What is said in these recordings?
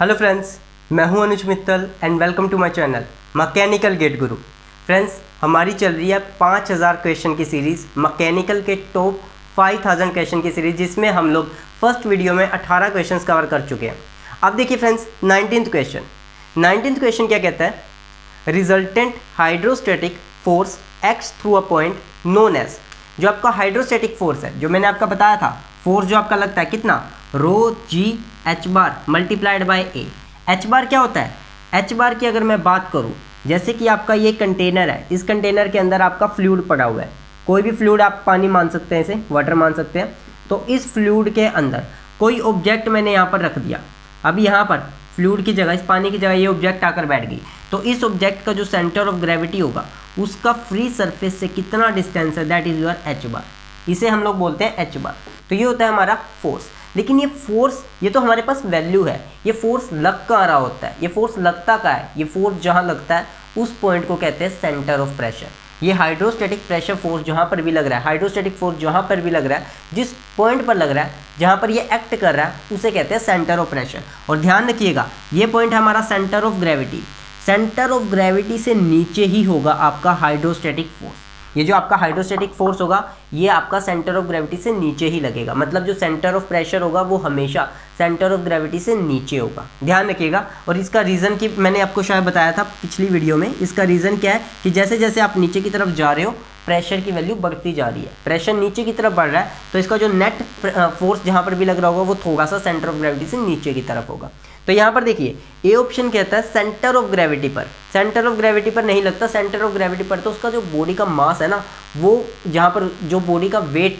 Hello friends, मैं हूं Anuj Mittal and welcome to my channel mechanical GATE guru. Friends, हमारी चल रही है 5000 क्वेश्चन की सीरीज़, मैकेनिकल के टॉप 5000 क्वेश्चन की सीरीज़, जिसमें हम लोग फर्स्ट वीडियो में 18 क्वेश्चन कवर कर चुके हैं। अब देखिए फ्रेंड्स, 19th क्वेश्चन क्या कहता है? Resultant hydrostatic force x through a point known as. जो आपका हाइड्रोस्टैटिक फोर्स है, जो मैंने आपका बताया था, फोर्स जो आपका लगता है कितना, rho g h bar multiplied by a. H bar क्या होता है? एच बार की अगर मैं बात करूं, जैसे कि आपका ये कंटेनर है, इस कंटेनर के अंदर आपका फ्लूइड पड़ा हुआ है। कोई भी फ्लूइड, आप पानी मान सकते हैं, इसे वाटर मान सकते हैं। तो इस फ्लूइड के अंदर कोई ऑब्जेक्ट मैंने यहाँ पर रख दिया। अब यहाँ पर फ्लूइड की जगह, इस पानी की जगह ये ऑब्जेक्ट आकर बैठ गई। तो इस ऑब्जेक्ट का जो सेंटर ऑफ ग्रेविटी होगा, उसका फ्री सरफेस से कितना डिस्टेंस है, दैट इज योर एच बार। इसे हम लोग बोलते हैं एच बार। तो ये होता है हमारा फोर्स। लेकिन ये फोर्स, ये तो हमारे पास वैल्यू है, ये फोर्स लग कहाँ रहा होता है, ये फोर्स लगता कहाँ है? ये फोर्स जहाँ लगता है उस पॉइंट को कहते हैं सेंटर ऑफ प्रेशर। ये हाइड्रोस्टैटिक प्रेशर फोर्स जहाँ पर भी लग रहा है, हाइड्रोस्टैटिक फोर्स जहाँ पर भी लग रहा है, जिस पॉइंट पर लग रहा है, जहाँ पर ये एक्ट कर रहा है, उसे कहते हैं सेंटर ऑफ प्रेशर। और ध्यान रखिएगा, ये पॉइंट है हमारा centre of gravity. Centre of gravity से नीचे ही होगा आपका हाइड्रोस्टैटिक फोर्स। ये जो आपका हाइड्रोस्टैटिक फोर्स होगा, ये आपका सेंटर ऑफ ग्रेविटी से नीचे ही लगेगा। मतलब जो सेंटर ऑफ प्रेशर होगा वो हमेशा सेंटर ऑफ ग्रेविटी से नीचे होगा, ध्यान रखिएगा। और इसका रीज़न कि मैंने आपको शायद बताया था पिछली वीडियो में, इसका रीज़न क्या है कि जैसे जैसे आप नीचे की तरफ जा रहे हो, प्रेशर की वैल्यू बढ़ती जा रही है। प्रेशर नीचे की तरफ बढ़ रहा है, तो इसका जो नेट फोर्स जहाँ पर भी लग रहा होगा, वो थोड़ा सा सेंटर ऑफ ग्रेविटी से नीचे की तरफ होगा। तो यहाँ पर देखिए, ए ऑप्शन कहता है सेंटर ऑफ ग्रेविटी पर। सेंटर ऑफ ग्रेविटी पर नहीं लगता, सेंटर ऑफ ग्रेविटी पर तो उसका जो बॉडी का मास है ना, वो जहाँ पर जो बॉडी का वेट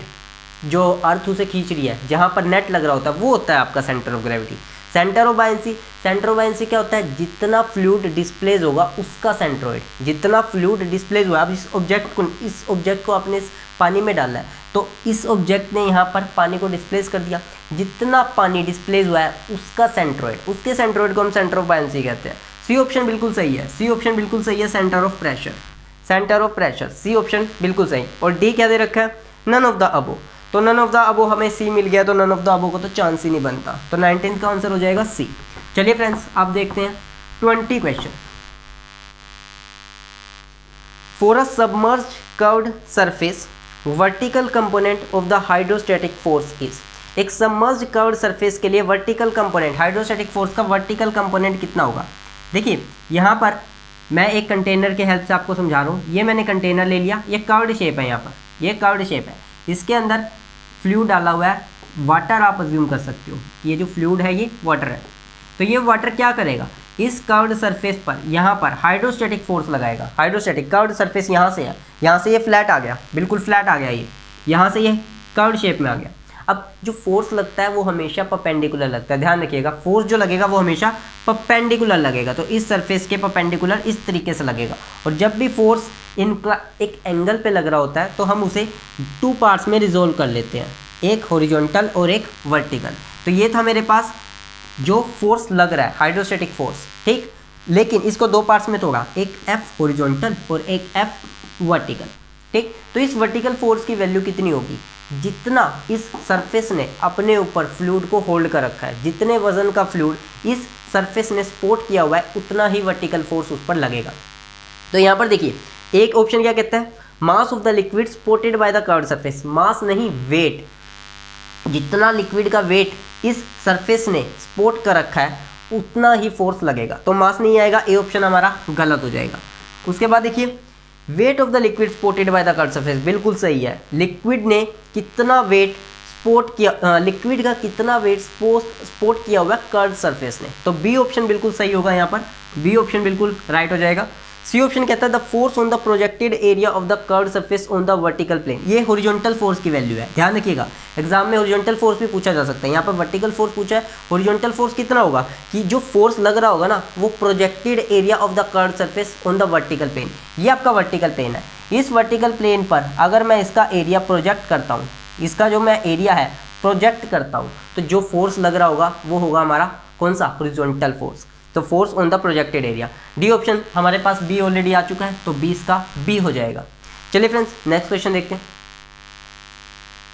जो अर्थ उसे खींच रही है, जहाँ पर नेट लग रहा होता है, वो होता है आपका centre of gravity. Centre of buoyancy, centre of buoyancy क्या होता है? जितना फ्लूइड डिस्प्लेस होगा उसका सेंट्रोइड, जितना फ्लूइड डिस्प्लेस हुआ। अब इस ऑब्जेक्ट को आपने इस पानी में डालना है, तो इस ऑब्जेक्ट ने यहाँ पर पानी को डिस्प्लेस कर दिया। जितना पानी डिस्प्लेस हुआ है उसका सेंट्रोइड, उसके सेंट्रोइड को हम सेंटर ऑफ बायंसी कहते हैं। सी ऑप्शन बिल्कुल सही है, सी ऑप्शन बिल्कुल सही है, centre of pressure, centre of pressure, C option बिल्कुल सही। और डी क्या दे रखा है? None of the above. तो नन ऑफ द अबो हमें सी मिल गया, तो नन ऑफ द अबो को तो चांस ही नहीं बनता। तो 19th का आंसर हो जाएगा सी। चलिए फ्रेंड्स, आप देखते हैं 20 question. For a submerged curved surface, vertical component of the hydrostatic force is. एक सबमर्ज्ड कर्व्ड सरफेस के लिए वर्टिकल कंपोनेंट, हाइड्रोस्टैटिक फोर्स का वर्टिकल कंपोनेंट कितना होगा? देखिए, यहाँ पर मैं एक कंटेनर के हेल्प से आपको समझा रहा हूँ। ये मैंने कंटेनर ले लिया, ये कर्व्ड शेप है, यहाँ पर ये कर्व्ड शेप है, इसके अंदर फ्लूइड डाला हुआ है, वाटर आप अज्यूम कर सकते हो। ये जो फ्लूइड है ये वाटर है। तो ये वाटर क्या करेगा? इस कर्व्ड सरफेस पर, यहाँ पर हाइड्रोस्टैटिक फोर्स लगाएगा। हाइड्रोस्टैटिक कर्व्ड सरफेस यहाँ से है, यहाँ से ये फ्लैट आ गया, बिल्कुल फ्लैट आ गया, ये यहाँ से ये कर्व्ड शेप में आ गया। अब जो फोर्स लगता है वो हमेशा परपेंडिकुलर लगता है, ध्यान रखिएगा। फोर्स जो लगेगा वो हमेशा परपेंडिकुलर लगेगा, तो इस सरफेस के परपेंडिकुलर इस तरीके से लगेगा। और जब भी फोर्स इनका एक एंगल पे लग रहा होता है, तो हम उसे 2 पार्ट्स में रिजोल्व कर लेते हैं, एक हॉरिजॉन्टल और एक वर्टिकल। तो ये था मेरे पास जो फोर्स लग रहा है, हाइड्रोस्टैटिक फोर्स, ठीक। लेकिन इसको 2 पार्ट्स में तोड़ा, एक एफ हॉरिजॉन्टल और एक एफ वर्टिकल, ठीक। तो इस वर्टिकल फोर्स की वैल्यू कितनी होगी? जितना इस सरफेस ने अपने ऊपर फ्लूइड को होल्ड कर रखा है, जितने वजन का फ्लूइड इस सरफेस ने सपोर्ट किया हुआ है, उतना ही वर्टिकल फोर्स उस पर लगेगा। तो यहाँ पर देखिए, एक ऑप्शन क्या कहता है? Mass of the liquid supported by the curved surface. Mass नहीं, वेट। जितना लिक्विड का वेट इस सरफेस ने सपोर्ट कर रखा है, उतना ही फोर्स लगेगा। तो मास नहीं आएगा, ए ऑप्शन हमारा गलत हो जाएगा। उसके बाद देखिए, weight of the liquid supported by the curved surface, बिल्कुल सही है। लिक्विड ने कितना वेट सपोर्ट किया, लिक्विड का कितना वेट सपोर्ट किया हुआ है कर्व्ड सरफेस ने, तो बी ऑप्शन बिल्कुल सही होगा। यहाँ पर बी ऑप्शन बिल्कुल राइट हो जाएगा। सी ऑप्शन कहता है the force on the projected area of the curved surface on the vertical plane. ये हॉरिजॉन्टल फोर्स की वैल्यू है, ध्यान रखिएगा। एग्जाम में हॉरिजॉन्टल फोर्स भी पूछा जा सकता है, यहाँ पर वर्टिकल फोर्स पूछा है। हॉरिजॉन्टल फोर्स कितना होगा कि जो फोर्स लग रहा होगा ना, वो projected area of the curved surface on the vertical plane. ये आपका वर्टिकल प्लेन है। इस वर्टिकल प्लेन पर अगर मैं इसका एरिया प्रोजेक्ट करता हूँ, इसका जो मैं एरिया है प्रोजेक्ट करता हूँ, तो जो फोर्स लग रहा होगा वो होगा हमारा कौन सा? Horizontal force. तो force on the projected area. D option हमारे पास बी ऑलरेडी आ चुका है, तो बी इसका बी हो जाएगा। चलिए फ्रेंड्स, नेक्स्ट क्वेश्चन देखते हैं।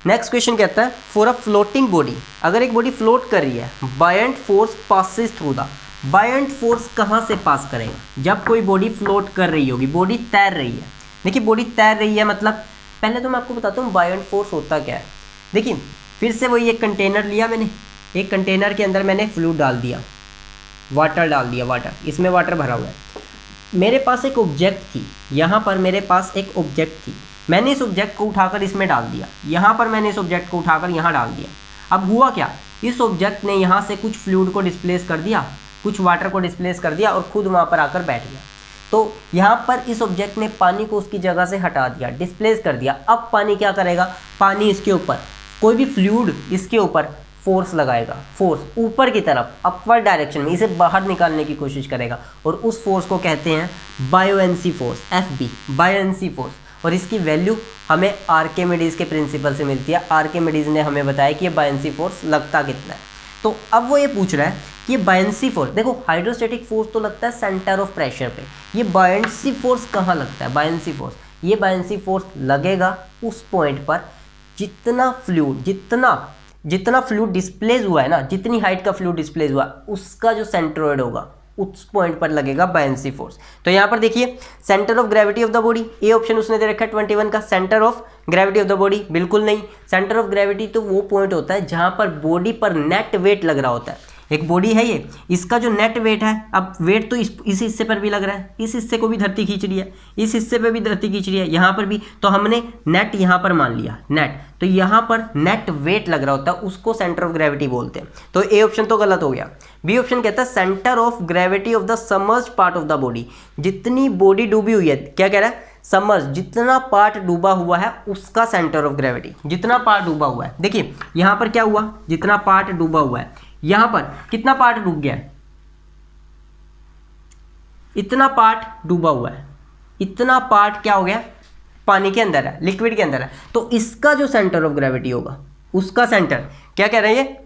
नेक्स्ट क्वेश्चन कहता है फॉर अ फ्लोटिंग बॉडी, अगर एक बॉडी फ्लोट कर रही है, buoyant force passes through the, buoyant force कहाँ से पास करेगा? जब कोई बॉडी फ्लोट कर रही होगी, बॉडी तैर रही है। देखिए बॉडी तैर रही है मतलब, पहले तो मैं आपको बताता हूँ बायंट फोर्स होता क्या है। देखिए फिर से वही एक कंटेनर लिया मैंने, एक कंटेनर के अंदर मैंने फ्लूइड डाल दिया, वाटर डाल दिया, वाटर, इसमें वाटर भरा हुआ है। मेरे पास एक ऑब्जेक्ट थी, यहाँ पर मेरे पास एक ऑब्जेक्ट थी, मैंने इस ऑब्जेक्ट को उठाकर इसमें डाल दिया, यहाँ पर मैंने इस ऑब्जेक्ट को उठाकर यहाँ डाल दिया। अब हुआ क्या, इस ऑब्जेक्ट ने यहाँ से कुछ फ्लूइड को डिस्प्लेस कर दिया, कुछ वाटर को डिस्प्लेस कर दिया और खुद वहाँ पर आकर बैठ गया। तो यहाँ पर इस ऑब्जेक्ट ने पानी को उसकी जगह से हटा दिया, डिस्प्लेस कर दिया। अब पानी क्या करेगा, पानी इसके ऊपर, कोई भी फ्लूइड इसके ऊपर फोर्स लगाएगा, फोर्स ऊपर की तरफ, अपवर्ड डायरेक्शन में, इसे बाहर निकालने की कोशिश करेगा और उस फोर्स को कहते हैं buoyancy force, FB, buoyancy force. और इसकी वैल्यू हमें आर्किमिडीज के प्रिंसिपल से मिलती है। आर्किमिडीज ने हमें बताया कि ये बायोएंसी फोर्स लगता कितना है। तो अब वो ये पूछ रहा है कि ये बायोएंसी फोर्स, देखो हाइड्रोस्टैटिक फोर्स तो लगता है सेंटर ऑफ प्रेशर पे, ये बायोएंसी फोर्स कहाँ लगता है? बायोएंसी फोर्स, ये बायोएंसी फोर्स लगेगा उस पॉइंट पर जितना फ्लूइड, जितना फ्लूइड डिस्प्लेस हुआ है ना, जितनी हाइट का फ्लूइड डिस्प्लेस हुआ, उसका जो सेंट्रोइड होगा उस पॉइंट पर लगेगा बायोएंसी फोर्स। तो यहाँ पर देखिए centre of gravity of the body, A option उसने दे रखा है 21 का। Centre of gravity of the body बिल्कुल नहीं, सेंटर ऑफ ग्रेविटी तो वो पॉइंट होता है जहाँ पर बॉडी पर नेट वेट लग रहा होता है। एक बॉडी है ये, इसका जो नेट वेट है, अब वेट तो इस हिस्से पर भी लग रहा है, इस हिस्से को भी धरती खींच रही है, इस हिस्से पे भी धरती खींच रही है, यहाँ पर भी, तो हमने नेट यहाँ पर मान लिया, नेट, तो यहाँ पर नेट वेट लग रहा होता है, उसको सेंटर ऑफ ग्रेविटी बोलते हैं। तो ए ऑप्शन तो गलत हो गया। बी ऑप्शन कहता है centre of gravity of the submerged part of the body, जितनी बॉडी डूबी हुई है, क्या कह रहा है, समर्ज, जितना पार्ट डूबा हुआ है उसका सेंटर ऑफ ग्रेविटी, जितना पार्ट डूबा हुआ है। देखिए यहाँ पर क्या हुआ, जितना पार्ट डूबा हुआ है, यहां पर कितना पार्ट डूब गया है, इतना पार्ट डूबा हुआ है, इतना पार्ट क्या हो गया, पानी के अंदर है, लिक्विड के अंदर है। तो इसका जो सेंटर ऑफ ग्रेविटी होगा, उसका सेंटर क्या कह रहे हैं,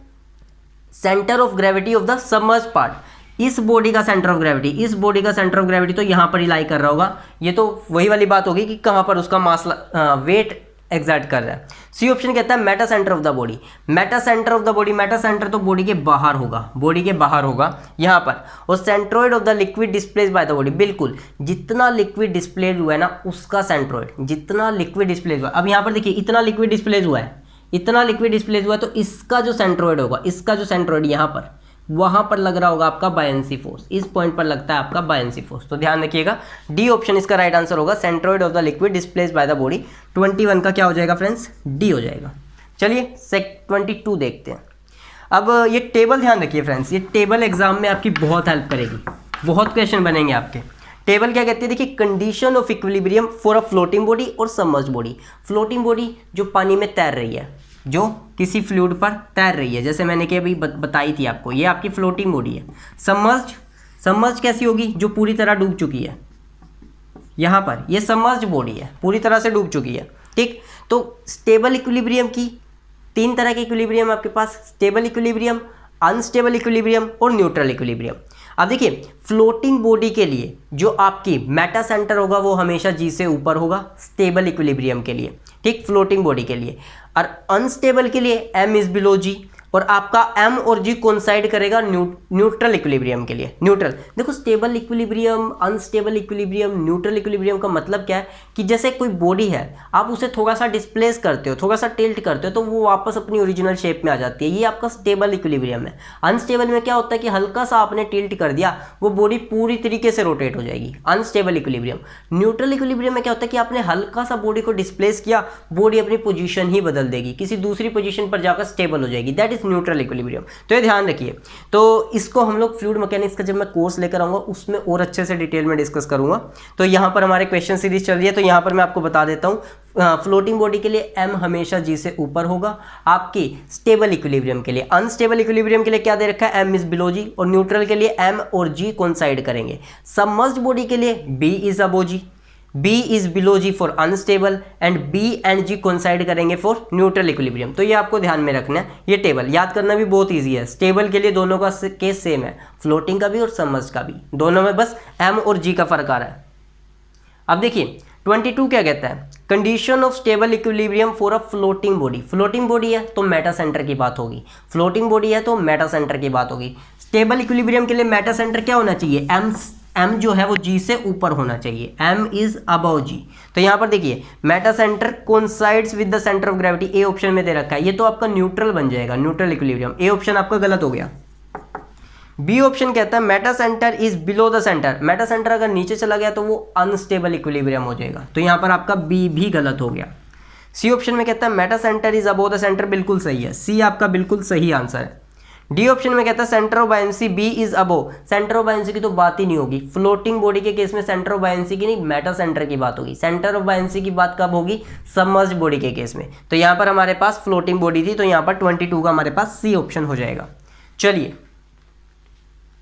centre of gravity of the submerged part, इस बॉडी का सेंटर ऑफ ग्रेविटी, इस बॉडी का सेंटर ऑफ ग्रेविटी तो यहां पर ही लाई कर रहा होगा। ये तो वही वाली बात होगी कि कहां पर उसका मास वेट एग्जर्ट कर रहा है। सी ऑप्शन कहता है Meta centre of the body, Meta centre of the body, Meta centre तो बॉडी के बाहर होगा, बॉडी के बाहर होगा यहाँ पर। और centroid of the liquid displace by the body, बिल्कुल जितना लिक्विड डिस्प्लेस हुआ है ना उसका सेंट्रोइड, जितना लिक्विड डिस्प्लेस हुआ। अब यहाँ पर देखिए इतना लिक्विड डिस्प्लेस हुआ है, इतना लिक्विड डिस्प्लेस हुआ है, तो इसका जो सेंट्रोइड होगा, इसका जो सेंट्रोइड यहाँ पर, वहां पर लग रहा होगा आपका बायोएंसी फोर्स, इस पॉइंट पर लगता है आपका बायोएंसी फोर्स। तो ध्यान रखिएगा डी ऑप्शन इसका राइट आंसर होगा, centroid of the liquid displace by the body. 21 का क्या हो जाएगा फ्रेंड्स, डी हो जाएगा। चलिए 22 देखते हैं। अब ये टेबल ध्यान रखिए फ्रेंड्स, ये टेबल एग्जाम में आपकी बहुत हेल्प करेगी, बहुत क्वेश्चन बनेंगे आपके। टेबल क्या कहती है, देखिए condition of equilibrium for a floating body और सबमर्ज्ड बॉडी। फ्लोटिंग बॉडी जो पानी में तैर रही है, जो किसी फ्लूइड पर तैर रही है, जैसे मैंने कि अभी बताई थी आपको, ये आपकी फ्लोटिंग बॉडी है। सबमर्ज्ड कैसी होगी, जो पूरी तरह डूब चुकी है, यहाँ पर ये सबमर्ज्ड बॉडी है, पूरी तरह से डूब चुकी है, ठीक। तो स्टेबल इक्विलिब्रियम की 3 तरह के इक्विलिब्रियम आपके पास, स्टेबल इक्विलिब्रियम, अनस्टेबल इक्विलिब्रियम और न्यूट्रल इक्विलिब्रियम। अब देखिए फ्लोटिंग बॉडी के लिए जो आपकी मेटा सेंटर होगा वो हमेशा जी से ऊपर होगा, स्टेबल इक्विलिब्रियम के लिए, ठीक, फ्लोटिंग बॉडी के लिए। और अनस्टेबल के लिए एम इज बिलो जी, और आपका एम और जी कोइंसाइड करेगा न्यूट्रल इक्विलिब्रियम के लिए। न्यूट्रल, देखो stable equilibrium, unstable equilibrium, neutral equilibrium का मतलब क्या है कि जैसे कोई बॉडी है, आप उसे थोड़ा सा डिस्प्लेस करते हो, थोड़ा सा टिल्ट करते हो, तो वो वापस अपनी ओरिजिनल शेप में आ जाती है, ये आपका स्टेबल इक्विलिब्रियम है। अनस्टेबल में क्या होता है कि हल्का सा आपने टिल्ट कर दिया, वो बॉडी पूरी तरीके से रोटेट हो जाएगी, अनस्टेबल इक्विलिब्रियम। न्यूट्रल इक्विलिब्रियम में क्या होता है कि आपने हल्का सा बॉडी को डिस्प्लेस किया, बॉडी अपनी पोजीशन ही बदल देगी, किसी दूसरी पोजीशन पर जाकर स्टेबल हो जाएगी, दैट इज न्यूट्रल इक्विलिब्रियम। तो ये ध्यान रखिए। तो इसको हम लोग फ्लूइड मैकेनिक्स का जब मैं कोर्स लेकर आऊंगा उसमें और अच्छे से डिटेल में डिस्कस करूंगा। तो यहाँ पर हमारे क्वेश्चन सीरीज चल रही है, तो यहाँ पर मैं आपको बता देता हूँ, फ्लोटिंग बॉडी के लिए एम हमेशा जी से ऊपर होगा, आपकी स्टेबल इक्विलिब्रियम के लिए। अनस्टेबल इक्विलिब्रियम के लिए क्या दे रखा है, एम इज बिलो जी, और न्यूट्रल के लिए एम और जी कोइंसाइड करेंगे। सबमर्ज्ड बॉडी के लिए B is above G, B is below G for unstable and B and G coincide करेंगे for neutral equilibrium। तो ये आपको ध्यान में रखना है, ये टेबल याद करना भी बहुत इजी है। स्टेबल के लिए दोनों का केस सेम है, फ्लोटिंग का भी और सबमर्ज्ड का भी, दोनों में बस M और G का फर्क आ रहा है। अब देखिए 22 क्या कहता है, condition of stable equilibrium for a floating body, floating body है तो मेटा सेंटर की बात होगी, फ्लोटिंग बॉडी है तो मेटा सेंटर की बात होगी। स्टेबल इक्विलिब्रियम के लिए मेटा सेंटर क्या होना चाहिए, एम जो है वो जी से ऊपर होना चाहिए, एम इज अबव जी। तो यहाँ पर देखिए Meta centre coincides with the centre of gravity, A option में दे रखा है, ये तो आपका न्यूट्रल बन जाएगा, न्यूट्रल इक्विलिब्रियम, ए ऑप्शन आपका गलत हो गया। बी ऑप्शन कहता है Meta centre is below the centre, Meta centre अगर नीचे चला गया तो वो अनस्टेबल इक्विलिब्रियम हो जाएगा, तो यहाँ पर आपका बी भी गलत हो गया। सी ऑप्शन में कहता है Meta centre is above the centre, बिल्कुल सही है, सी आपका बिल्कुल सही आंसर है। डी ऑप्शन में कहता है centre of buoyancy B is above, centre of buoyancy की तो बात ही नहीं होगी, फ्लोटिंग बॉडी के केस में सेंटर ऑफ बायंसी की नहीं मेटा सेंटर की बात होगी, सेंटर ऑफ बायंसी की बात कब होगी, सबमर्ज्ड बॉडी के केस में। तो यहाँ पर हमारे पास फ्लोटिंग बॉडी थी, तो यहाँ पर 22 का हमारे पास सी ऑप्शन हो जाएगा। चलिए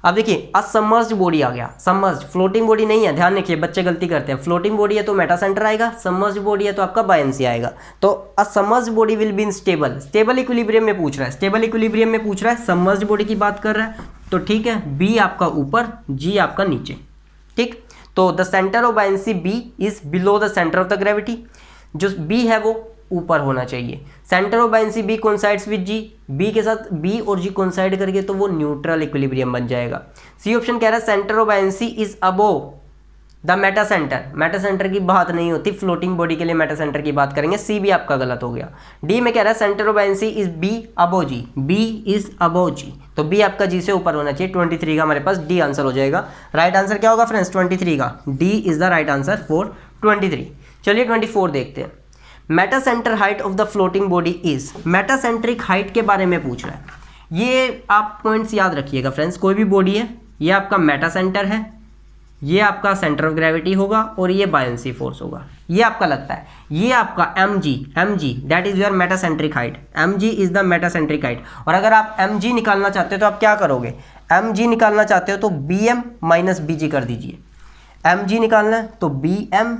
अब देखिए असमर्ज्ड बॉडी आ गया, सबमर्ज्ड, फ्लोटिंग बॉडी नहीं है, ध्यान रखिए बच्चे गलती करते हैं, फ्लोटिंग बॉडी है तो मेटा सेंटर आएगा, सबमर्ज्ड बॉडी है तो आपका बायंसी आएगा। तो a submerged body will be in stable, stable equilibrium में पूछ रहा है, स्टेबल इक्विलिब्रियम में पूछ रहा है, सबमर्ज्ड बॉडी की बात कर रहा है, तो ठीक है, बी आपका ऊपर, जी आपका नीचे, ठीक। तो the centre of buoyancy B is below the centre of the gravity, जो बी है वो ऊपर होना चाहिए। Centre of buoyancy B coincides with G, B के साथ बी और जी कोइंसाइड करके तो वो न्यूट्रल इक्विलिब्रियम बन जाएगा। सी ऑप्शन कह रहा है centre of buoyancy is above the Meta centre, Meta centre की बात नहीं होती, फ्लोटिंग बॉडी के लिए मेटा सेंटर की बात करेंगे, सी भी आपका गलत हो गया। डी में कह रहा है centre of buoyancy is B above G, B is above G, तो बी आपका जी से ऊपर होना चाहिए। 23 का हमारे पास डी आंसर हो जाएगा। राइट आंसर क्या होगा फ्रेंड्स, 23 का, D is the right answer for 23। चलिए 24 देखते हैं। Meta centre height of the floating body is, Meta centric height के बारे में पूछ रहा है, ये आप पॉइंट्स याद रखिएगा फ्रेंड्स, कोई भी बॉडी है, ये आपका मेटा सेंटर है, ये आपका सेंटर ऑफ ग्रेविटी होगा और ये बायंसी फोर्स होगा, ये आपका लगता है, ये आपका M G that is your metacentric height, M G is the metacentric height. और अगर आप एम जी निकालना चाहते हो तो आप क्या करोगे, एम जी निकालना चाहते हो तो बी एम माइनस बी जी कर दीजिए, एम जी निकालना है तो बी एम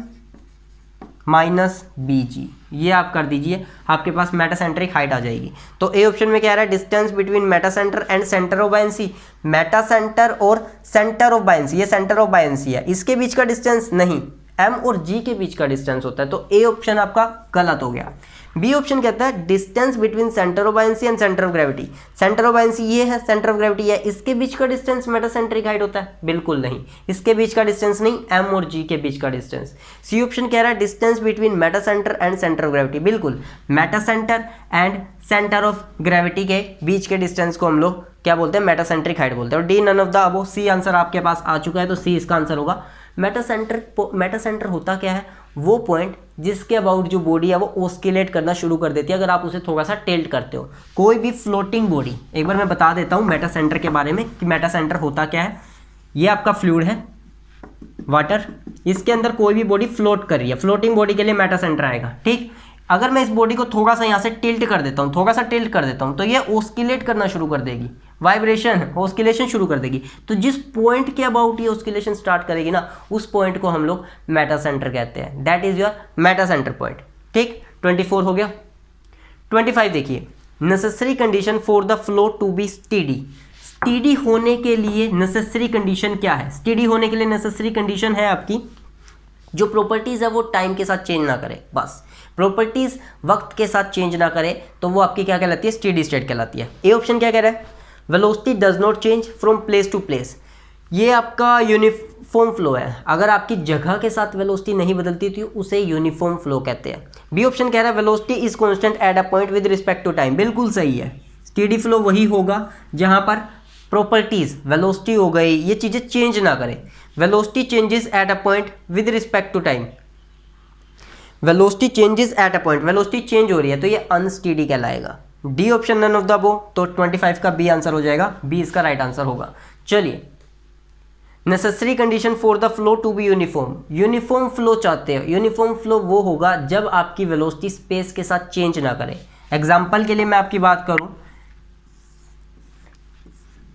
माइनस बी जी, ये आप कर दीजिए, आपके पास मेटा सेंट्रिक हाइट आ जाएगी। तो ए ऑप्शन में क्या आ रहा है, distance between meta centre and centre of buoyancy, Meta centre और सेंटर ऑफ बायंसी, ये सेंटर ऑफ बायंसी है, इसके बीच का डिस्टेंस नहीं, एम और जी के बीच का डिस्टेंस होता है, तो ए ऑप्शन आपका गलत हो गया। बी ऑप्शन कहता है distance between centre of buoyancy and centre of gravity, centre of buoyancy ये है, सेंटर ऑफ ग्रेविटी है, इसके बीच का डिस्टेंस मेटा सेंट्रिक हाइट होता है, बिल्कुल नहीं, इसके बीच का डिस्टेंस नहीं, एम और जी के बीच का डिस्टेंस। सी ऑप्शन कह रहा है distance between meta centre and centre of gravity, बिल्कुल meta centre and centre of gravity के बीच के डिस्टेंस को हम लोग क्या बोलते हैं, मेटा सेंट्रिक हाइट बोलते हैं। और D none of the above, C answer आपके पास आ चुका है, तो सी इसका आंसर होगा। मेटा सेंटर होता क्या है, वो पॉइंट जिसके अबाउट जो बॉडी है वो ऑस्किलेट करना शुरू कर देती है अगर आप उसे थोड़ा सा टिल्ट करते हो। कोई भी फ्लोटिंग बॉडी, एक बार मैं बता देता हूँ मेटा सेंटर के बारे में कि मेटा सेंटर होता क्या है। ये आपका फ्लूइड है, वाटर, इसके अंदर कोई भी बॉडी फ्लोट कर रही है, फ्लोटिंग बॉडी के लिए मेटा सेंटर आएगा, ठीक। अगर मैं इस बॉडी को थोड़ा सा यहाँ से टिल्ट कर देता हूँ, थोड़ा सा टिल्ट कर देता हूँ, तो ये ऑस्किलेट करना शुरू कर देगी, वाइब्रेशन, ऑस्किलेशन शुरू कर देगी। तो जिस पॉइंट के अबाउट ये ऑस्किलेशन स्टार्ट करेगी ना, उस पॉइंट को हम लोग मेटा सेंटर कहते हैं, that is your metacentre point, ठीक। 24 हो गया। 25 देखिए, necessary condition for the flow to be steady, steady होने के लिए नेसेसरी कंडीशन क्या है, स्टीडी होने के लिए नेसेसरी कंडीशन है आपकी जो प्रॉपर्टीज़ है वो टाइम के साथ चेंज ना करे, बस प्रॉपर्टीज़ वक्त के साथ चेंज ना करे तो वो आपकी क्या कहलाती है, स्टेडी स्टेट कहलाती है। ए ऑप्शन क्या कह रहा है, velocity does not change from place to place, ये आपका यूनिफॉर्म फ्लो है, अगर आपकी जगह के साथ वेलोसिटी नहीं बदलती तो उसे यूनिफॉर्म फ्लो कहते हैं। बी ऑप्शन कह रहा है velocity is constant at a point with respect to time, बिल्कुल सही है, स्टेडी फ्लो वही होगा जहां पर प्रॉपर्टीज, वेलोसिटी हो गई, ये चीज़ें चेंज ना करें। Velocity changes at a point with respect to time, velocity changes at a point, velocity change हो रही है तो ये अनस्टेडी कहलाएगा। D option none of the above, तो 25 का बी आंसर हो जाएगा, बी इसका राइट आंसर होगा। चलिए, necessary condition for the flow to be uniform, uniform flow चाहते हो, यूनिफॉर्म फ्लो वो होगा जब आपकी वेलोसिटी स्पेस के साथ चेंज ना करे। एग्जाम्पल के लिए मैं आपकी बात करूं,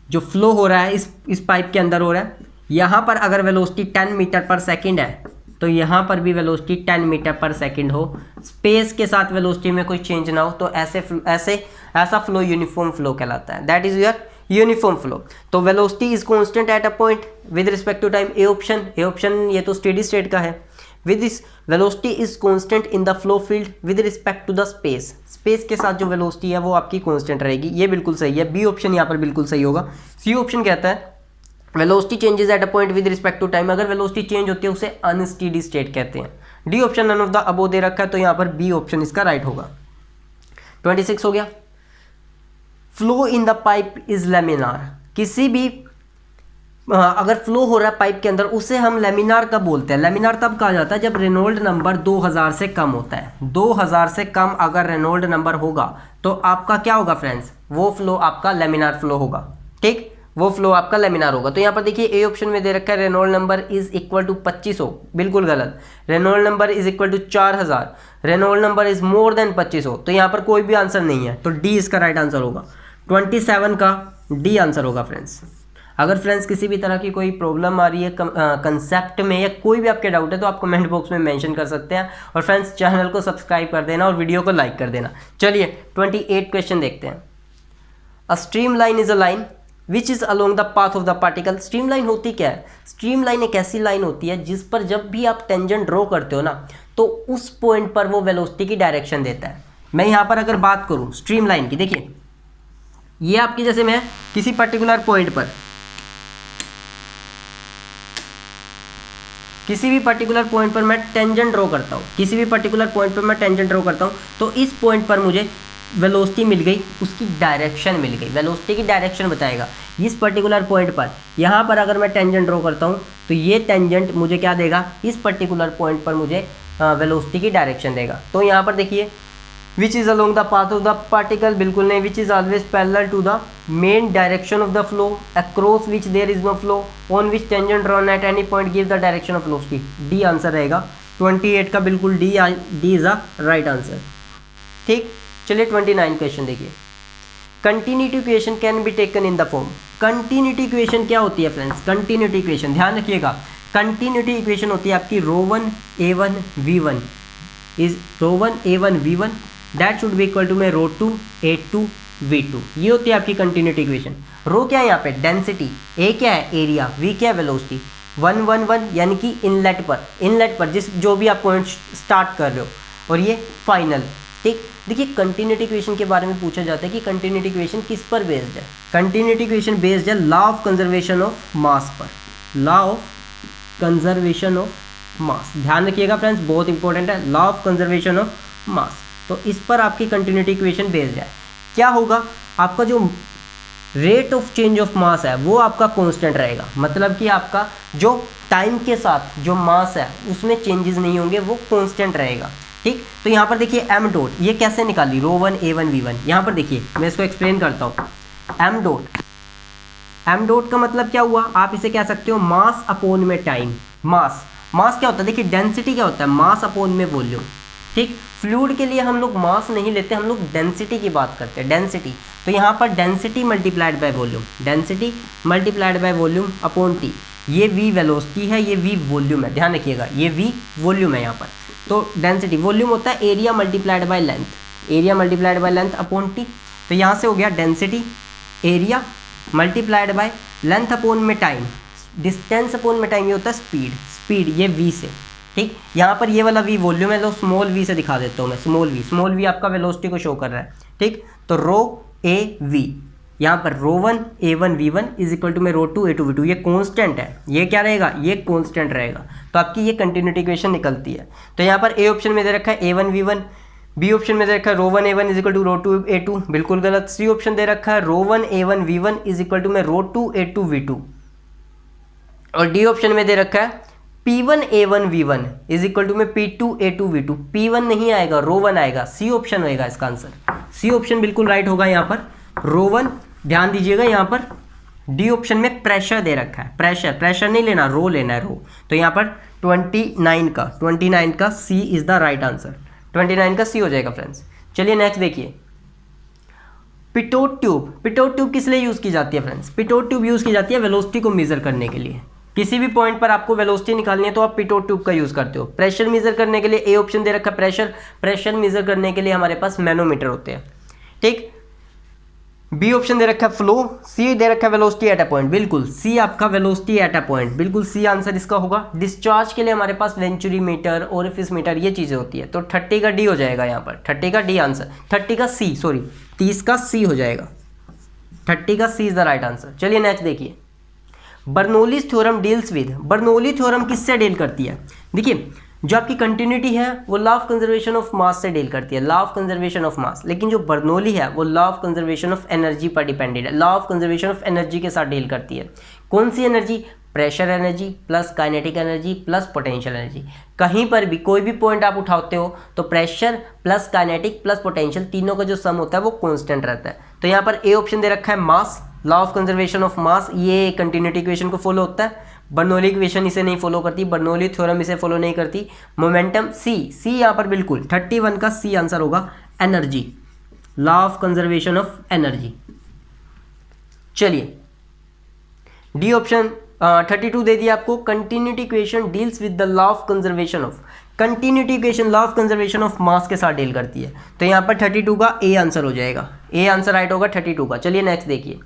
जो फ्लो हो रहा है इस पाइप के अंदर हो रहा है, यहाँ पर अगर वेलोसिटी 10 मीटर पर सेकेंड है तो यहाँ पर भी वेलोसिटी 10 मीटर पर सेकेंड हो, स्पेस के साथ वेलोसिटी में कोई चेंज ना हो, तो ऐसा फ्लो यूनिफॉर्म फ्लो कहलाता है, that is your uniform flow. तो velocity is constant at a point with respect to time, A option ये तो स्टेडी स्टेट का है। With this velocity is constant in the flow field with respect to the space. Space के साथ जो velocity है वो आपकी कांस्टेंट रहेगी, ये बिल्कुल सही है। बी ऑप्शन यहाँ पर बिल्कुल सही होगा। सी ऑप्शन कहता है velocity changes at a point with respect to time. अगर वेलोसिटी चेंज होती है उसे अनस्टेडी स्टेट कहते हैं। D option none of the above दे रखा है, तो यहाँ पर बी ऑप्शन इसका राइट होगा। 26 हो गया। Flow in the pipe is laminar. किसी भी अगर फ्लो हो रहा है पाइप के अंदर उसे हम लैमिनार कब बोलते हैं? लैमिनार तब कहा जाता है जब रेनॉल्ड नंबर 2000 से कम होता है। 2000 से कम अगर रेनॉल्ड नंबर होगा तो आपका क्या होगा फ्रेंड्स? वो फ्लो आपका लैमिनार फ्लो होगा। ठीक, वो फ्लो आपका लैमिनार होगा। तो यहाँ पर देखिए ए ऑप्शन में दे रखा है Reynold number is equal to 2500, बिल्कुल गलत। Reynold number is equal to 4000, Reynold number is more than 2500, तो यहाँ पर कोई भी आंसर नहीं है, तो डी इसका राइट आंसर होगा। 27 का डी आंसर होगा फ्रेंड्स। अगर फ्रेंड्स किसी भी तरह की कोई प्रॉब्लम आ रही है कंसेप्ट में या कोई भी आपके डाउट है तो आप कमेंट बॉक्स में मेंशन कर सकते हैं। और फ्रेंड्स चैनल को सब्सक्राइब कर देना और वीडियो को लाइक कर देना। चलिए 28 क्वेश्चन देखते हैं। A stream line is a line which is along the path of the particle. Stream line होती क्या है? स्ट्रीम लाइन एक ऐसी लाइन होती है जिस पर जब भी आप टेंजेंट ड्रॉ करते हो ना तो उस पॉइंट पर वो वेलोसिटी की डायरेक्शन देता है। मैं यहाँ पर अगर बात करूँ स्ट्रीम लाइन की, देखिए ये आपकी, जैसे मैं किसी पर्टिकुलर पॉइंट पर किसी भी पर्टिकुलर पॉइंट पर मैं टेंजेंट ड्रॉ करता हूँ, किसी भी पर्टिकुलर पॉइंट पर मैं टेंजेंट ड्रॉ करता हूँ, तो इस पॉइंट पर मुझे वेलोसिटी मिल गई, उसकी डायरेक्शन मिल गई, वेलोसिटी की डायरेक्शन बताएगा। इस पर्टिकुलर पॉइंट पर यहाँ पर अगर मैं टेंजेंट ड्रॉ करता हूँ तो ये टेंजेंट मुझे क्या देगा? इस पर्टिकुलर पॉइंट पर मुझे वेलोसिटी की डायरेक्शन देगा। तो यहाँ पर देखिए which is along the path of the particle, बिल्कुल नहीं। Which is always parallel to the main direction of the flow, across which there is no flow, on which tangent drawn at any point give the direction of velocity. D answer रहेगा 28 का, बिल्कुल D is a right answer. ठीक, चलिए 29 question देखिए। Continuity equation can be taken in the form. Continuity equation क्या होती है friends? Continuity equation ध्यान रखिएगा, कंटिन्यूटी इक्वेशन होती है आपकी ρ1 a1 v1 is ρ1 a1 v1 that should be equal to में ρ2 a2 v2। ये होती है आपकी कंटिन्यूटी इक्वेशन। रो क्या है यहाँ पे? डेंसिटी। ए क्या है? एरिया। वी क्या है? वेलोसिटी। 1 1 1 यानी कि इनलेट पर जो भी आप पॉइंट स्टार्ट कर रहे हो, और ये फाइनल। ठीक, देखिए कंटिन्यूटी इक्वेशन के बारे में पूछा जाता है कि कंटिन्यूटी इक्वेशन किस पर बेस्ड है? कंटिन्यूटी इक्वेशन बेस्ड है law of conservation of mass पर। Law of conservation of mass, ध्यान रखिएगा फ्रेंड्स, बहुत इंपॉर्टेंट है। Law of conservation of mass, तो इस पर आपकी कंटिन्यूटी इक्वेशन बेस्ड है। क्या होगा? आपका जो rate of change of mass है वो आपका कांस्टेंट रहेगा, मतलब कि आपका जो टाइम के साथ जो मास है उसमें चेंजेस नहीं होंगे, वो कांस्टेंट रहेगा। ठीक, तो यहाँ पर देखिए एम डॉट, ये कैसे निकाली? ρ1 a1 v1। यहाँ पर देखिए मैं इसको एक्सप्लेन करता हूँ। एम डॉट का मतलब क्या हुआ? आप इसे कह सकते हो मास अपॉन में टाइम। मास क्या होता है? देखिए डेंसिटी क्या होता है? मास अपॉन में वॉल्यूम। ठीक, फ्लूइड के लिए हम लोग मास नहीं लेते, हम लोग डेंसिटी की बात करते हैं, डेंसिटी। तो यहाँ पर density multiplied by volume, density multiplied by volume upon T. ये v वेलोसिटी है, ये v वॉल्यूम है, ध्यान रखिएगा, ये v वॉल्यूम है यहाँ पर। तो डेंसिटी वॉल्यूम होता है area multiplied by length, area multiplied by length upon T. तो यहाँ से हो गया density area multiplied by length upon में टाइम, डिस्टेंस अपॉन में टाइम ये होता है स्पीड ये v से। ठीक, यहाँ पर ये वाला v वॉल्यूम है, तो स्मॉल v से दिखा देता हूँ मैं, स्मॉल v आपका वेलोसिटी को शो कर रहा है। ठीक, तो ρ a v, यहाँ पर ρ1 a1 v1 is equal to में ρ2 a2 v2, ये कांस्टेंट है, ये क्या रहेगा? ये कांस्टेंट रहेगा। तो आपकी ये कंटिन्यूटी इक्वेशन निकलती है। तो यहाँ पर ए ऑप्शन में दे रखा है a1 v1, बी ऑप्शन में दे रखा है ρ1 a1 is equal to ρ2 a2, बिल्कुल गलत। सी ऑप्शन दे रखा है ρ1 a1 v1 is equal to में ρ2 a2 v2, और डी ऑप्शन में दे रखा है P1 A1 V1 is equal to में P2 A2 V2। P1 नहीं आएगा, ρ1 आएगा। सी ऑप्शन होएगा इसका आंसर, सी ऑप्शन बिल्कुल राइट होगा। यहाँ पर ρ1, ध्यान दीजिएगा, यहाँ पर डी ऑप्शन में प्रेशर दे रखा है, प्रेशर नहीं लेना, रो लेना है, रो। तो यहाँ पर 29 का C is the right answer, 29 का सी हो जाएगा फ्रेंड्स। चलिए नेक्स्ट देखिए, पिटोट ट्यूब किस लिए यूज़ की जाती है फ्रेंड्स? पिटोट ट्यूब यूज़ की जाती है वेलोसिटी को मेजर करने के लिए। किसी भी पॉइंट पर आपको वेलोसिटी निकालनी है तो आप पिटोट ट्यूब का यूज़ करते हो। प्रेशर मेजर करने के लिए ए ऑप्शन दे रखा है प्रेशर मेजर करने के लिए हमारे पास मैनोमीटर होते हैं। ठीक, बी ऑप्शन दे रखा है फ्लो, सी दे रखा है वेलोसिटी एट अ पॉइंट, बिल्कुल सी आपका वेलोसिटी एट अ पॉइंट, बिल्कुल सी आंसर इसका होगा। डिस्चार्ज के लिए हमारे पास वेंचुरी मीटर, ओरिफिस मीटर, ये चीज़ें होती है, तो 30 का डी हो जाएगा यहाँ पर, 30 का डी आंसर, 30 का सी, सॉरी 30 का सी हो जाएगा, 30 का C is the right answer. चलिए नेक्स्ट देखिए, Bernoulli's theorem deals with, Bernoulli theorem किससे डील करती है? देखिए जो आपकी कंटिन्यूटी है वो लॉ ऑफ कंजर्वेशन ऑफ मास से डील करती है, लॉ ऑफ कंजर्वेशन ऑफ मास, लेकिन जो बर्नौली है वो law of conservation of energy पर डिपेंडेड है, law of conservation of energy के साथ डील करती है। कौन सी energy? Pressure energy plus kinetic energy plus potential energy. कहीं पर भी कोई भी पॉइंट आप उठाते हो तो pressure plus kinetic plus potential तीनों का जो सम होता है वो कांस्टेंट रहता है। तो यहाँ पर ए ऑप्शन दे रखा है mass, law of conservation of mass, ये कंटिन्यूटी इक्वेशन को फॉलो होता है। बर्नौली इक्वेशन इसे नहीं फॉलो करती, बर्नौली थ्योरम इसे फॉलो नहीं करती। मोमेंटम सी यहाँ पर बिल्कुल 31 का सी आंसर होगा, energy, law of conservation of energy. चलिए डी ऑप्शन 32 दे दिया आपको, continuity equation deals with the law of conservation of, continuity equation law of conservation of मास के साथ डील करती है, तो यहाँ पर 32 का ए आंसर हो जाएगा, ए आंसर राइट होगा 32 का। चलिए नेक्स्ट देखिए,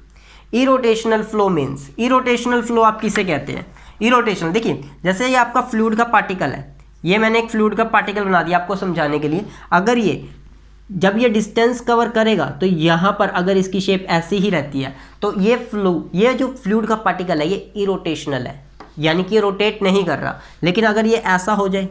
irrotational flow means, irrotational flow आप किसे कहते हैं? इरोटेशनल, देखिए जैसे ये आपका फ्लूइड का पार्टिकल है, ये मैंने एक फ्लूइड का पार्टिकल बना दिया आपको समझाने के लिए। अगर ये जब ये डिस्टेंस कवर करेगा तो यहाँ पर अगर इसकी शेप ऐसी ही रहती है तो ये जो फ्लूइड का पार्टिकल है ये इरोटेशनल है, यानी कि ये रोटेट नहीं कर रहा। लेकिन अगर ये ऐसा हो जाए,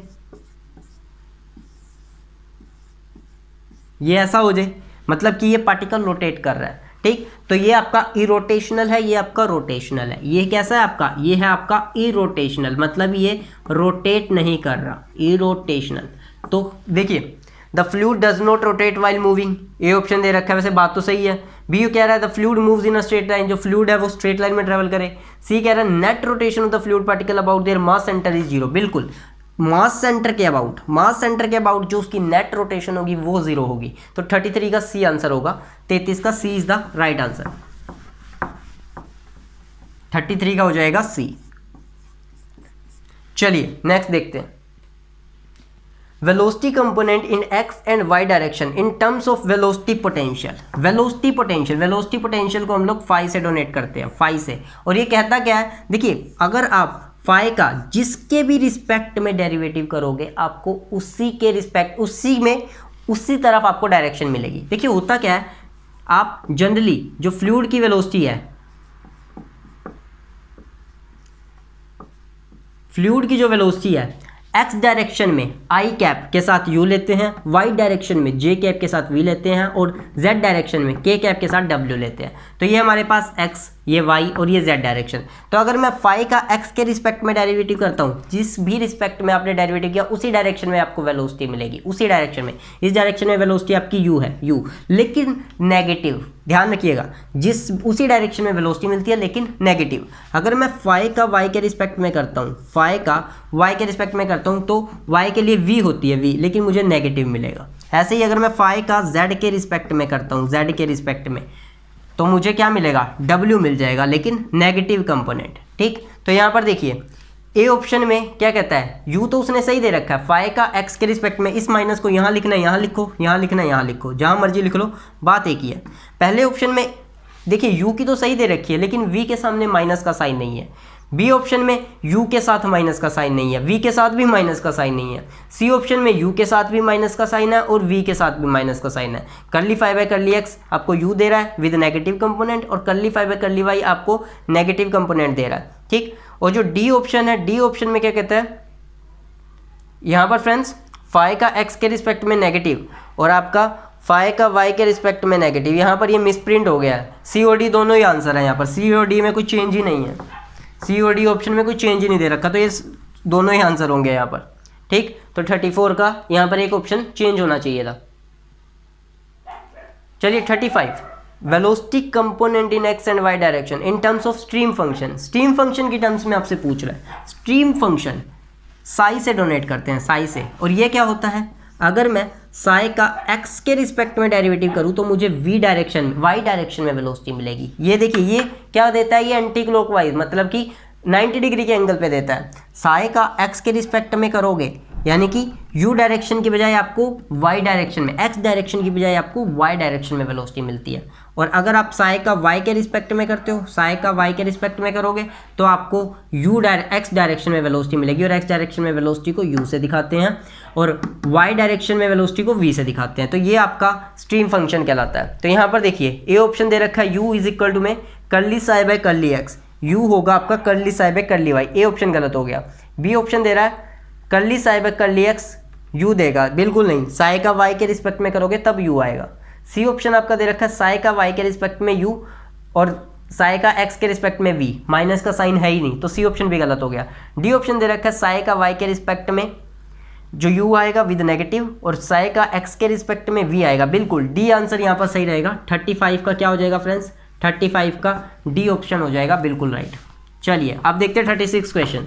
ये ऐसा हो जाए, मतलब कि ये पार्टिकल रोटेट कर रहा है, ठीक, तो ये आपका इरोटेशनल है, ये आपका रोटेशनल है। ये कैसा है आपका? ये है आपका इरोटेशनल, मतलब ये रोटेट नहीं कर रहा, इरोटेशनल। तो देखिए the fluid does not rotate while moving, A option दे रखा है, वैसे बात तो सही है। बी कह रहा है the fluid moves in a straight line, जो फ्लूइड है वो स्ट्रेट लाइन में ट्रेवल करे। सी कह रहा है net rotation of the fluid particle about their mass centre is zero, बिल्कुल मास सेंटर के अबाउट, मास सेंटर के अबाउट जो उसकी नेट रोटेशन होगी वो जीरो होगी। तो 33 का सी आंसर होगा, 33 का C is the right answer, 33 का हो जाएगा सी। चलिए नेक्स्ट देखते हैं, velocity component in x and y direction in terms of velocity potential. Velocity potential, velocity potential को हम लोग फाई से डोनेट करते हैं, फाई से। और ये कहता क्या है? देखिए अगर आप फाई का जिसके भी रिस्पेक्ट में डेरिवेटिव करोगे आपको उसी के रिस्पेक्ट, उसी तरफ आपको डायरेक्शन मिलेगी। देखिए होता क्या है, आप जनरली जो फ्लूइड की वेलोसिटी है, फ्लूइड की जो वेलोसिटी है एक्स डायरेक्शन में आई कैप के साथ यू लेते हैं, वाई डायरेक्शन में जे कैप के साथ वी लेते हैं, और जेड डायरेक्शन में के कैप के साथ डब्ल्यू लेते हैं। तो ये हमारे पास एक्स, ये वाई और ये जेड डायरेक्शन। तो अगर मैं फाई का एक्स के रिस्पेक्ट में डेरिवेटिव करता हूँ, जिस भी रिस्पेक्ट में आपने डेरिवेटिव किया उसी डायरेक्शन में आपको वेलोसिटी मिलेगी, उसी डायरेक्शन में। इस डायरेक्शन में वेलोसिटी आपकी यू है, यू, लेकिन नेगेटिव, ध्यान रखिएगा, उसी डायरेक्शन में वेलोसिटी मिलती है लेकिन नेगेटिव। अगर मैं फाई का वाई के रिस्पेक्ट में करता हूँ, फाई का वाई के रिस्पेक्ट में करता हूँ तो वाई के लिए वी होती है, वी, लेकिन मुझे नेगेटिव मिलेगा। ऐसे ही अगर मैं फाई का जेड के रिस्पेक्ट में करता हूँ, जेड के रिस्पेक्ट में, तो मुझे क्या मिलेगा? डब्ल्यू मिल जाएगा, लेकिन नेगेटिव कंपोनेंट, ठीक। तो यहाँ पर देखिए ए ऑप्शन में क्या कहता है, यू तो उसने सही दे रखा है, फाई का एक्स के रिस्पेक्ट में, इस माइनस को यहाँ लिखना है, यहाँ लिखो, यहाँ लिखना है, यहाँ लिखो, जहाँ मर्जी लिख लो, बात एक ही है। पहले ऑप्शन में देखिए यू की तो सही दे रखी है, लेकिन वी के सामने माइनस का साइन नहीं है। बी ऑप्शन में यू के साथ माइनस का साइन नहीं है, वी के साथ भी माइनस का साइन नहीं है। सी ऑप्शन में यू के साथ भी माइनस का साइन है और वी के साथ भी माइनस का साइन है। Curly phi by curly x आपको यू दे रहा है विद नेगेटिव कंपोनेंट, और curly phi by curly y आपको नेगेटिव कंपोनेंट दे रहा है, ठीक। और जो डी ऑप्शन है, डी ऑप्शन में क्या कहता है, यहाँ पर फ्रेंड्स फाई का एक्स के रिस्पेक्ट में नेगेटिव और आपका फाई का वाई के रिस्पेक्ट में नेगेटिव। यहाँ पर ये मिसप्रिंट हो गया है, सी और डी दोनों ही आंसर है, यहाँ पर सी और डी में कोई चेंज ही नहीं है, सी और डी ऑप्शन में कोई चेंज ही नहीं दे रखा, तो ये दोनों ही आंसर होंगे यहाँ पर, ठीक। तो 34 का यहाँ पर एक ऑप्शन चेंज होना चाहिए था। चलिए 35, velocity component in x and y direction in terms of stream function. Stream function की टर्म्स में आपसे पूछ रहा है, स्ट्रीम फंक्शन साई से डोनेट करते हैं, साई से। और ये क्या होता है, अगर मैं साई का एक्स के रिस्पेक्ट में डेरिवेटिव करूं तो मुझे वी डायरेक्शन, वाई डायरेक्शन में वेलोसिटी मिलेगी। ये देखिए ये क्या देता है, ये एंटी क्लॉकवाइज, मतलब कि 90 डिग्री के एंगल पे देता है। साई का एक्स के रिस्पेक्ट में करोगे यानी कि यू डायरेक्शन की बजाय आपको वाई डायरेक्शन में, एक्स डायरेक्शन की बजाय आपको वाई डायरेक्शन में वेलोसिटी मिलती है। और अगर आप साई का वाई के रिस्पेक्ट में करते हो, साई का वाई के रिस्पेक्ट में करोगे तो आपको एक्स डायरेक्शन में वेलोसिटी मिलेगी, और एक्स डायरेक्शन में वेलोसिटी को यू से दिखाते हैं और वाई डायरेक्शन में वेलोसिटी को वी से दिखाते हैं। तो ये आपका स्ट्रीम फंक्शन कहलाता है। तो यहाँ पर देखिए ए ऑप्शन दे रखा है यू इज इक्वल टू में curly psi by curly x, U होगा आपका curly psi by curly y, A option गलत हो गया। बी ऑप्शन दे रहा है curly psi by curly x, U देगा, बिल्कुल नहीं, साई का वाई के रिस्पेक्ट में करोगे तब यू आएगा। सी ऑप्शन आपका दे रखा है साई का वाई के रिस्पेक्ट में यू और साई का एक्स के रिस्पेक्ट में वी, माइनस का साइन है ही नहीं, तो सी ऑप्शन भी गलत हो गया। डी ऑप्शन दे रखा है साई का वाई के रिस्पेक्ट में जो यू आएगा विद नेगेटिव और साई का एक्स के रिस्पेक्ट में वी आएगा, बिल्कुल डी आंसर यहाँ पर सही रहेगा। 35 का क्या हो जाएगा फ्रेंड्स, 35 का डी ऑप्शन हो जाएगा बिल्कुल राइट। चलिए अब देखते हैं 36 क्वेश्चन।